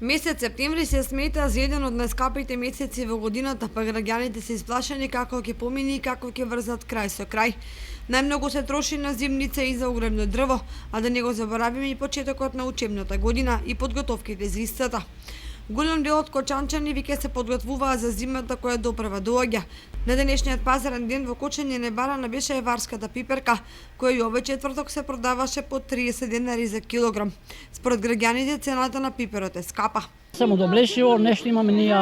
Месец септември се смета за еден од најскапите месеци во годината, па граѓаните се исплашени како ќе помине и како ќе врзат крај со крај. Најмногу се троши на зимница и за огревно дрво, а да не го заборавиме и почетокот на учебната година и подготовките за истата. Голем дел од кочанчани веќе се подготвуваат за зимата која допрва доаѓа. На денешниот пазарен ден во Кочање најбарана беше еварската пиперка, која и овој четврток се продаваше по 30 денари за килограм. Според граѓаните цената на пиперот е скапа. Само доблешиво нешто имаме ние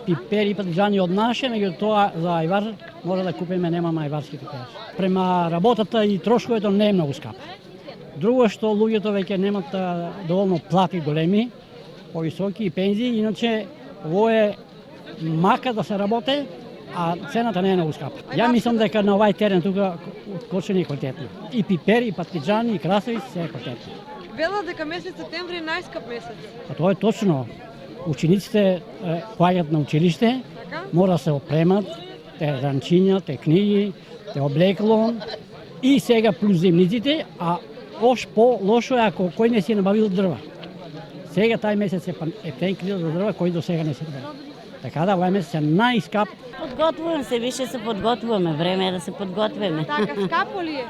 пипери и патиџани од наше, меѓутоа за ајвар може да купиме, немаме ајварски пипери. Према работата и трошковето не е многу скапо. Друго што луѓето веќе немат доволно плати големи, повисоки и пензии, иначе ово е мака да се работи, а цената не е многу скапа. Ја мислам дека на овај терен тука Кочање е квалитетно. И пипери, и патиџани, и красавици се е квалитетно. Велат дека месец септември е најскап месец. А тоа е точно. Учениците поаѓаат на училиште, мора да се опремат, те ранчиња, те книги, те облекло и сега плюс зимниците, а ош по-лошо е ако кој не си набавил дрва. Сега тај месец е 5.000 за дрва, кој до сега не се набавил. Така да овај месец е најскап. Подготвувам се, више се подготвуваме, време е да се подготвиме. Така скапо ли е?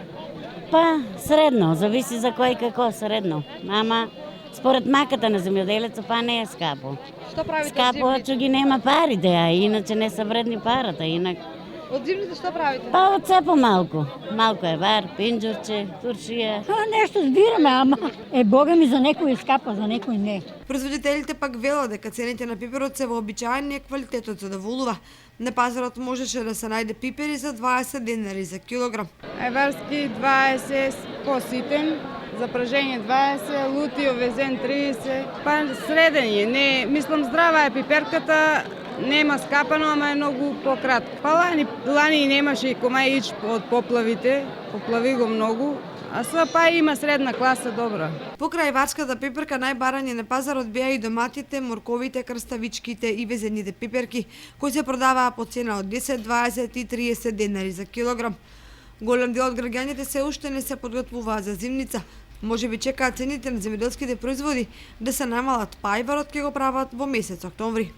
Па, средно, зависи за кој како, средно. Ама, според маката на земјоделеца, па не е скапо. Што правите Скапо, од зимните? че ги нема парите, а иначе не са вредни парата, инак. Од зимните што правите? Па, од се по-малко. Малко е вар, пинџурче, туршија. Нешто збираме, ама Бога ми за некој е скапа, за некој не. Производителите пак велат дека цените на пиперот се вообичаени, квалитетот задоволува. На пазарот можеше да се најде пипери за 20 денари за килограм. Ајварски 20, поситен, за пражење 20, лути овезен 30, па среден е, не, мислам здрава е пиперката, нема скапано, ама е многу пократко. Па лани и немаше и комај ич од поплавите, поплави го многу, а сега па има средна класа добра. Покрај варската пиперка најбарање на пазарот беа и доматите, морковите, крставичките и везените пиперки, кои се продаваа по цена од 10, 20 и 30 денари за килограм. Голем дел од граѓаните се уште не се подготвуваат за зимница. Може би чекаат цените на земјоделските производи да се намалат, па ајварот ќе го прават во месец октомври.